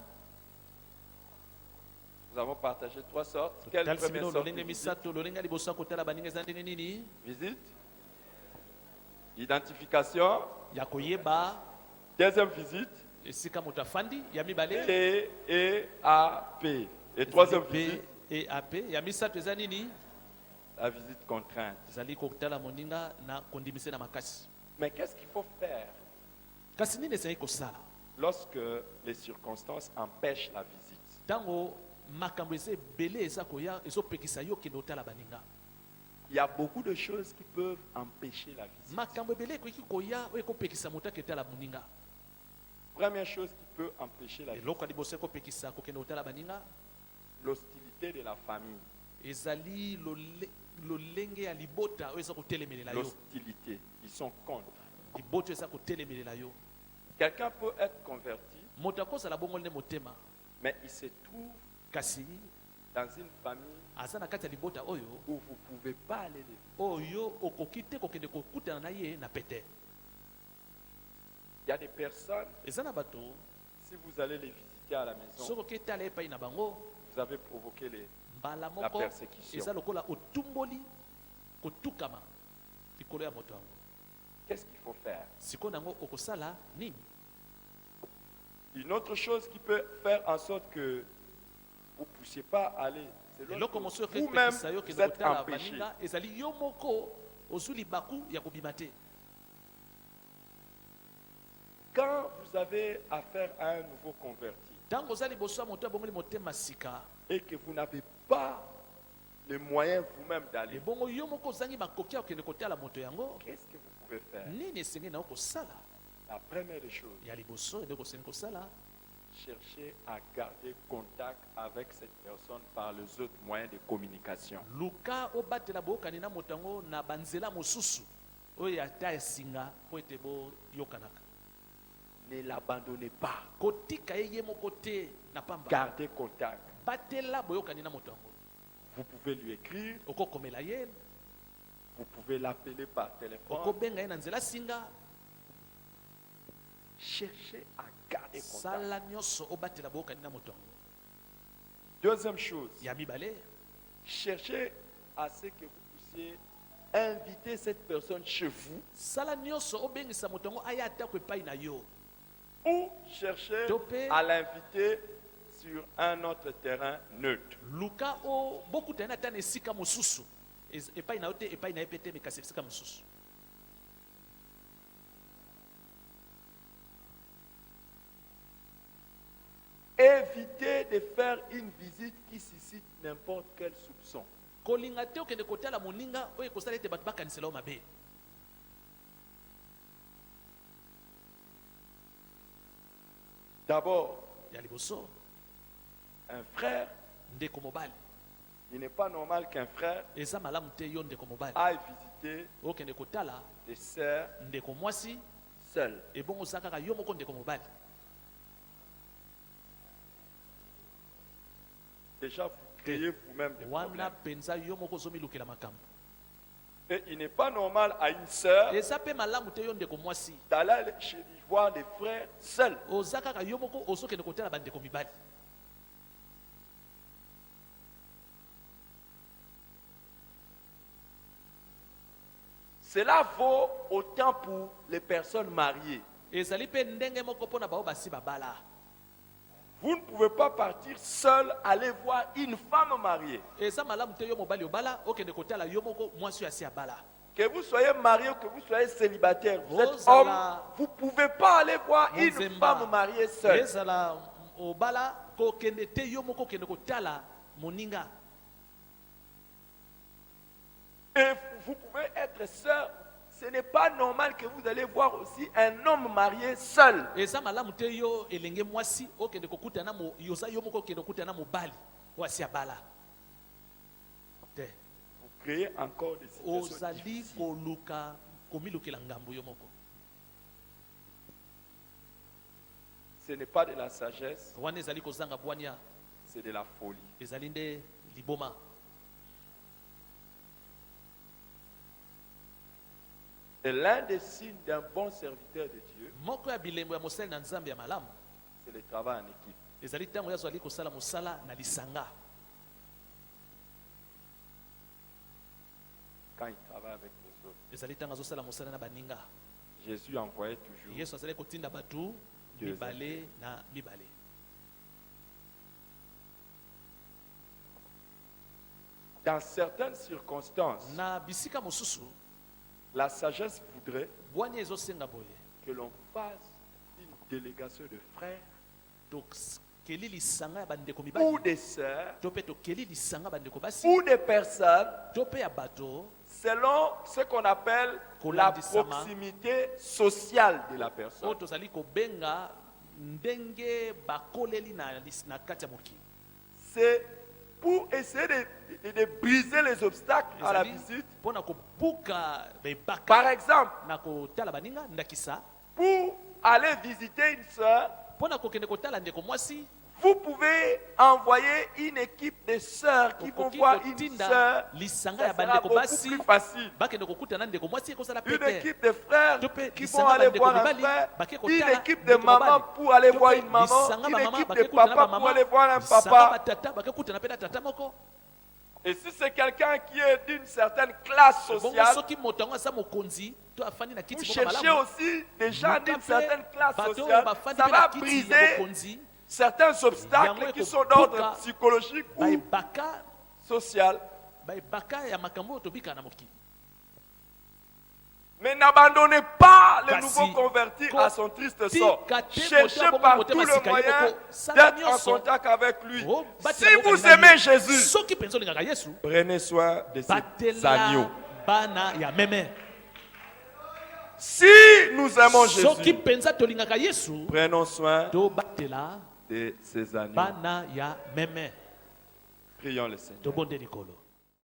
Nous avons partagé 3 sortes. Quelle totalisi première bino sorte de lolenge visite? misato lolenge ya liboso ya kotala baninga eza ndenge nini Visite. Identification. ya koyeba Deuxième visite. esika moto afandi ya mibale Et AP. Et troisième ezali visite, mpe eap ya misato eza nini la visite contrainte. ezali kotala moninga na kondimise na makasi. Mais qu'est-ce qu'il faut faire kasi nini ezali kosala lorsque les circonstances empêchent la visite? ntango makambo eza ebele eza koya ezopekisa yo kende otala baninga. Il y a beaucoup de choses qui peuvent empêcher la visite. makambo ebele ekoki koya oyo ekopekisa moto ake etala moninga. Première chose qui peut empêcher la visite, eloko ya liboso ekopekisa kokende kotala baninga l'hostilité de la famille. ezali lolenge ya libota oyo eza kotelemelela yo. L'hostilité. Ils sont contre. libota oyo eza kotelemelela yo. Quelqu'un peut être converti, moto akozala bongo nde motema mais il se trouve kasi dans une famille aza na kati ya libota oyo où vous ne pouvez pas aller les oyo okoki te kokende kokutana na ye na pete. Il y a des personnes, eza na bato si vous allez les visiter à la maison, soki oki etala epai na bango vous avez provoqué mbala la moko persécution. eza lokola otumboli kotukama likolo ya moto yango. Qu'est-ce qu'il faut faire? sikoyo nango okosala nini? Une autre chose qui peut faire en sorte que vous ne puissiez pas aller, c'est eloko mosusu lorsque oyo vous-même ekopekisa yo vous kende êtes kotala empêché. baninga ezali yo moko ozwi libaku ya kobima te. Quand vous avez affaire à un nouveau converti ntango oza liboso ya moto abongoli motema sika et que vous n'avez pas les moyens vous-même d'aller, ebongo yo moko ozangi makoki ya kokende kotala moto yango qu'est-ce que vous pouvez faire? nini esengeli nango kosala? La première des choses, ya liboso ende kosengi kosala cherchez à garder contact avec cette personne par les autres moyens de communication. luka obatela boyokani na moto yango na banzela mosusu oyo ata esinga mpo ete boyokanaka. Ne l'abandonnez pas. kotika ye ye moko te na pamba. Gardez contact. batela boyokani na moto yango. Vous pouvez lui écrire, okokomela ye vous pouvez l'appeler par téléphone. okobenga ye na nzela singa. cherchez à garder contact. sala nyonso obatela boyokani na moto yango. Deuxième chose, Ya mibale, cherchez à ce que vous puissiez inviter cette personne chez vous sala nyonso obengisa moto yango aya atako epai na yo, ou cherchez Topé. à l'inviter sur un autre terrain neutre. luka o bokutana ata na esika mosusu epai na yo te, epai na ye pe te, mekasi esika mosusu. Évitez de faire une visite qui suscite n'importe quel soupçon. kolinga te okende kotala moninga oyo ekosala ete bato bakanisela yo mabe. D'abord, Ya liboso, un frère, ndeko mobali, il n'est pas normal qu'un frère eza malamu te yo ndeko mobali aille visiter okende kotala des sœurs ndeko mwasi seules. ebongo oza kaka yo moko ndeko mobali. Déjà, vous créez vous-même des Wana problèmes. penza yo moko ozomilukela makambo. Et il n'est pas normal à une sœur Eza pe malamu te yo ndeko mwasi d'aller voir des frères seuls. oza kaka yo moko ozokende kotala bandeko mibali. Cela vaut autant pour les personnes mariées. Ezali pe ndenge moko mpona bao basi babala. Vous ne pouvez pas partir seul aller voir une femme mariée. Eza malamu te yo mobali obala okende kotala yo moko mwasi oyo asi abala. Que vous soyez marié ou que vous soyez célibataire, vous êtes Ozala- homme, vous ne pouvez pas aller voir une Monzemba. femme mariée seule. Ezala obala kokende te yo moko okende kotala moninga. Et vous pouvez être seul. Ce n'est pas normal que vous allez voir aussi un homme marié seul. Eza malamu te yo elenge mwasi okende kokutana mo yoza yo moko okende kokutana mobali oyo asi abala. Te. Vous créez encore des situations Ozali difficiles. koluka komilukela ngambo yo moko. Ce n'est pas de la sagesse, Wana ezali kozanga bwania, c'est de la folie. ezali nde liboma. Et l'un des signes d'un bon serviteur de Dieu, Moko ya bilembo ya mosali na nzambe ya malamu c'est le travail en équipe. ezali ntango oyo azwali kosala mosala na lisanga. Quand il travaille avec les autres, Ezali ntango azosala mosala na baninga. Jésus envoyait toujours Yesu azali kotinda bato Dieu mibale na mibale. dans certaines circonstances. Na bisika mosusu La sagesse voudrait bwania ezosenga boye que l'on fasse une délégation de frères tokeli lisanga ya bandeko ou mibali des sœurs to mpe tokeli lisanga ya bandeko basi ou des personnes to mpe ya bato selon ce qu'on appelle la Kolandisama. proximité sociale de la oyo personne. tozali kobenga ndenge bakoleli na kati ya mokili. C'est pour essayer de briser les obstacles à la visite. mpona kobuka Par bebaka exemple, na kotala baninga ndakisa pour aller visiter une sœur, mpona kokende kotala ndeko mwasi vous pouvez envoyer une équipe de sœurs qui vont okoki voir une kotinda sœur. lisanga ya Ça sera bandeko beaucoup basi plus facile. bakende kokutana ndeko mwasi ekosala Une pete. équipe de frères Tope, qui lisanga vont aller bandeko voir un mibali, frère, bake une kotala équipe de ndeko mamans mobali. pour aller Tope, voir une maman, lisanga une bamama, équipe bake de kutana papa bamama, pour aller voir un lisanga papa. batata bake kutana mpe na tata moko. Et si c'est quelqu'un qui est d'une certaine classe Bongo sociale, soki moto yango aza mokonzi to afandi na vous kiti moko cherchez malamu aussi des gens d'une Luka certaine mpe classe bato oyo sociale, bafandi ça mpe na va kiti ya briser bokonzi certains obstacles Yango qui sont ekobuka d'ordre psychologique ou bayebaka social. ya makambo oyo tobika na mokili. Mais n'abandonnez pas le Kasi, nouveau converti à son triste tika sort. te Cherchez moto par abongo tout motema le sika ye moyen moko, sala d'être en nyonso. contact avec lui. Oh, Si batela boka vous na ye. aimez Jésus, soki mpenza olingaka yesu prenez soin de ces agneaux. batela bana ya meme. Si nous aimons soki Jésus, mpenza tolingaka yesu prenons soin tobatela de ces agneaux. bana ya meme. Prions le Seigneur. tobonde likolo.